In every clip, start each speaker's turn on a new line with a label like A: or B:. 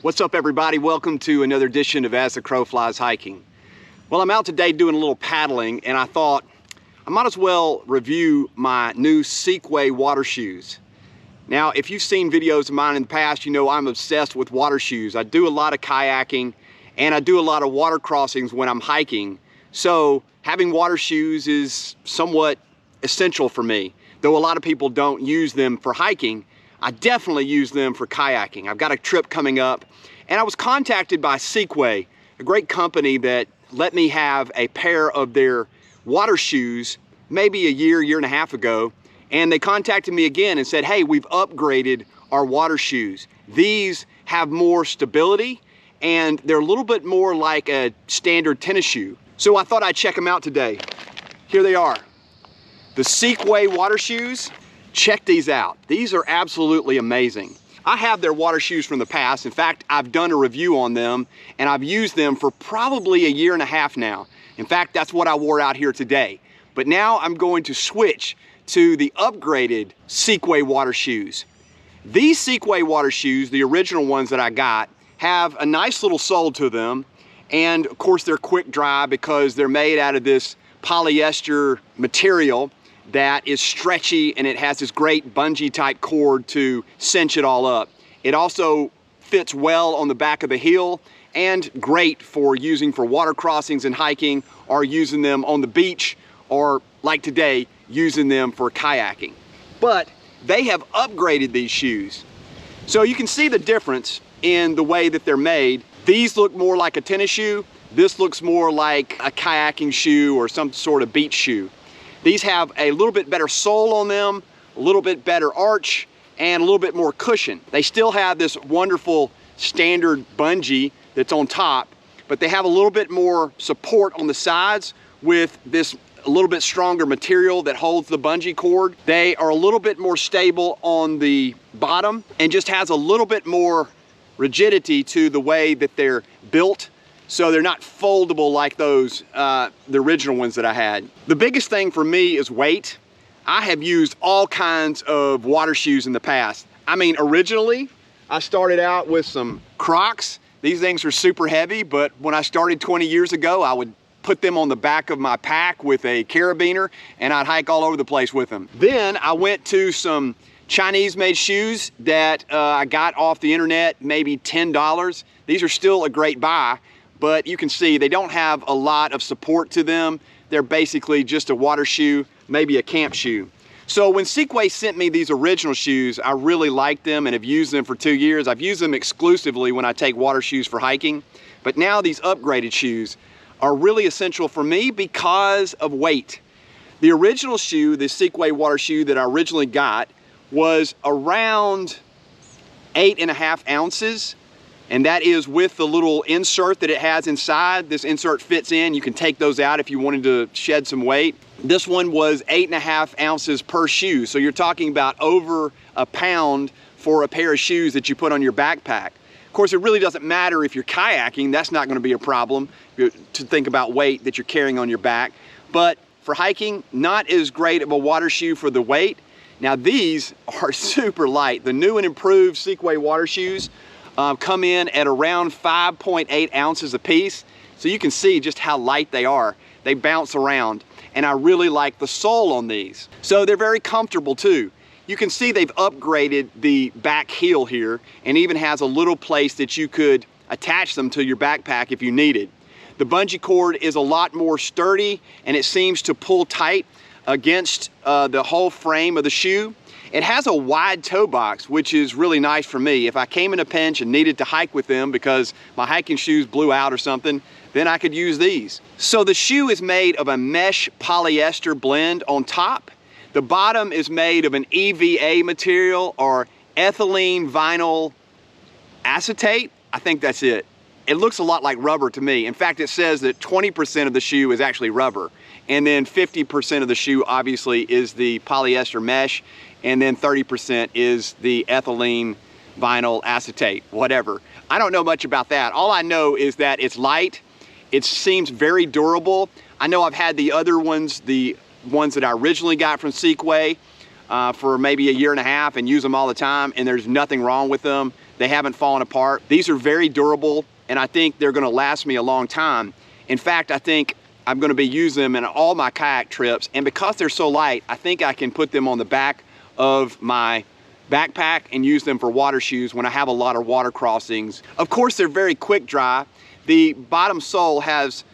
A: What's up, everybody? Welcome to another edition of As the Crow Flies Hiking. Well, I'm out today doing a little paddling, and I thought I might as well review my new Seekway water shoes. Now, if you've seen videos of mine in the past, you know I'm obsessed with water shoes. I do a lot of kayaking, and I do a lot of water crossings when I'm hiking. So having water shoes is somewhat essential for me. Though a lot of people don't use them for hiking, I definitely use them for kayaking. I've got a trip coming up, and I was contacted by Seekway, a great company that let me have a pair of their water shoes maybe a year and a half ago, and they contacted me again and said, hey, we've upgraded our water shoes. These have more stability, and they're a little bit more like a standard tennis shoe. So I thought I'd check them out today. Here they are, the Sequay water shoes. Check these out. These are absolutely amazing. I have their water shoes from the past. In fact, I've done a review on them, and I've used them for probably a year and a half now. In fact, that's what I wore out here today. But now I'm going to switch to the upgraded Seekway water shoes. These Seekway water shoes, the original ones that I got, have a nice little sole to them. And of course, they're quick dry because they're made out of this polyester material that is stretchy, and it has this great bungee type cord to cinch it all up. It also fits well on the back of the heel and great for using for water crossings and hiking, or using them on the beach, or like today, using them for kayaking. But they have upgraded these shoes. So you can see the difference in the way that they're made. These look more like a tennis shoe. This looks more like a kayaking shoe or some sort of beach shoe. These have a little bit better sole on them, a little bit better arch, and a little bit more cushion. They still have this wonderful standard bungee that's on top, but they have a little bit more support on the sides with this a little bit stronger material that holds the bungee cord. They are a little bit more stable on the bottom and just has a little bit more rigidity to the way that they're built. So they're not foldable like those, the original ones that I had. The biggest thing for me is weight. I have used all kinds of water shoes in the past. I mean, originally, I started out with some Crocs. These things are super heavy, but when I started 20 years ago, I would put them on the back of my pack with a carabiner, and I'd hike all over the place with them. Then I went to some Chinese-made shoes that I got off the internet, maybe $10. These are still a great buy. But you can see they don't have a lot of support to them. They're basically just a water shoe, maybe a camp shoe. So when Seekway sent me these original shoes, I really liked them and have used them for 2 years. I've used them exclusively when I take water shoes for hiking. But now these upgraded shoes are really essential for me because of weight. The original shoe, the Seekway water shoe that I originally got, was around 8.5 ounces. And that is with the little insert that it has inside. This insert fits in. You can take those out if you wanted to shed some weight. This one was 8.5 ounces per shoe. So you're talking about over a pound for a pair of shoes that you put on your backpack. Of course, it really doesn't matter if you're kayaking. That's not going to be a problem to think about weight that you're carrying on your back. But for hiking, not as great of a water shoe for the weight. Now these are super light. The new and improved Seekway water shoes come in at around 5.8 ounces a piece. So you can see just how light they are. They bounce around, and I really like the sole on these. So they're very comfortable too. You can see they've upgraded the back heel here, and even has a little place that you could attach them to your backpack if you needed. The bungee cord is a lot more sturdy, and it seems to pull tight against the whole frame of the shoe. It has a wide toe box, which is really nice for me. If I came in a pinch and needed to hike with them because my hiking shoes blew out or something, then I could use these. So the shoe is made of a mesh polyester blend on top. The bottom is made of an EVA material, or ethylene vinyl acetate. I think that's it. It looks a lot like rubber to me. In fact, it says that 20% of the shoe is actually rubber. And then 50% of the shoe obviously is the polyester mesh. And then 30% is the ethylene vinyl acetate, whatever. I don't know much about that. All I know is that it's light. It seems very durable. I know I've had the other ones, the ones that I originally got from Sequay, for maybe a year and a half and use them all the time, and there's nothing wrong with them. They haven't fallen apart. These are very durable, and I think they're gonna last me a long time. In fact, I think I'm gonna be using them in all my kayak trips, and because they're so light, I think I can put them on the back of my backpack and use them for water shoes when I have a lot of water crossings. Of course, they're very quick dry. The bottom sole has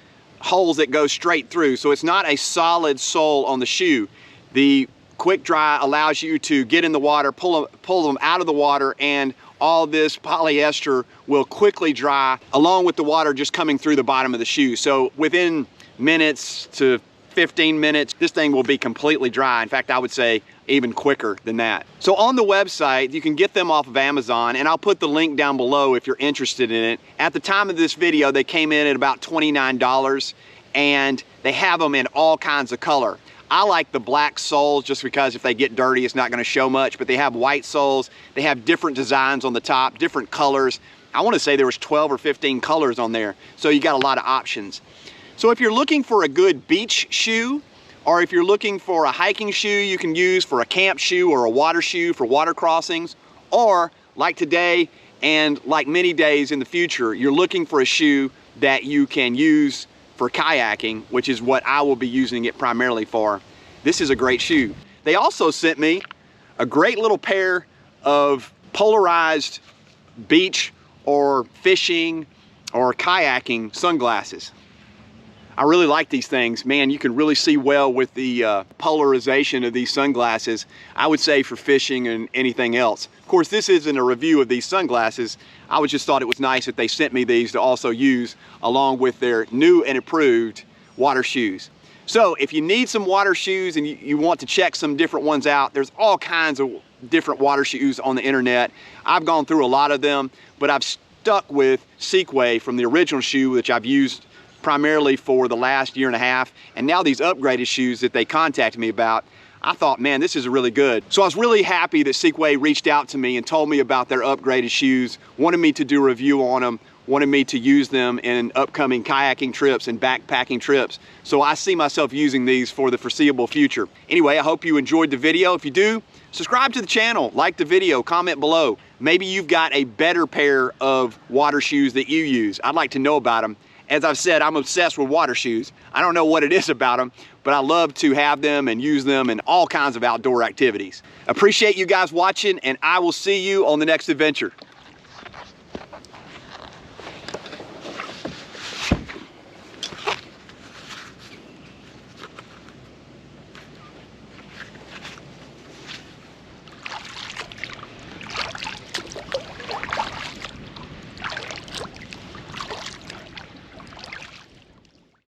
A: holes that go straight through, so it's not a solid sole on the shoe. The quick dry allows you to get in the water, pull them out of the water, and all this polyester will quickly dry along with the water just coming through the bottom of the shoe. So within minutes to 15 minutes, this thing will be completely dry. In fact, I would say even quicker than that. So on the website, you can get them off of Amazon, and I'll put the link down below if you're interested in it. At the time of this video, they came in at about $29, and they have them in all kinds of color. I like the black soles just because if they get dirty, it's not gonna show much, but they have white soles. They have different designs on the top, different colors. I wanna say there was 12 or 15 colors on there, so you got a lot of options. So if you're looking for a good beach shoe, or if you're looking for a hiking shoe you can use for a camp shoe or a water shoe for water crossings, or like today and like many days in the future, you're looking for a shoe that you can use for kayaking, which is what I will be using it primarily for, this is a great shoe. They also sent me a great little pair of polarized beach or fishing or kayaking sunglasses. I really like these things. Man, you can really see well with the polarization of these sunglasses, I would say, for fishing and anything else. Of course, this isn't a review of these sunglasses. I just thought it was nice that they sent me these to also use along with their new and improved water shoes. So if you need some water shoes and you want to check some different ones out, there's all kinds of different water shoes on the internet. I've gone through a lot of them, but I've stuck with Seekway from the original shoe, which I've used primarily for the last year and a half, and now these upgraded shoes that they contacted me about, I thought, man, this is really good. So I was really happy that Seekway reached out to me and told me about their upgraded shoes, wanted me to do a review on them, wanted me to use them in upcoming kayaking trips and backpacking trips. So I see myself using these for the foreseeable future. Anyway, I hope you enjoyed the video. If you do, subscribe to the channel, like the video, comment below. Maybe you've got a better pair of water shoes that you use. I'd like to know about them. As I've said, I'm obsessed with water shoes. I don't know what it is about them, but I love to have them and use them in all kinds of outdoor activities. Appreciate you guys watching, and I will see you on the next adventure.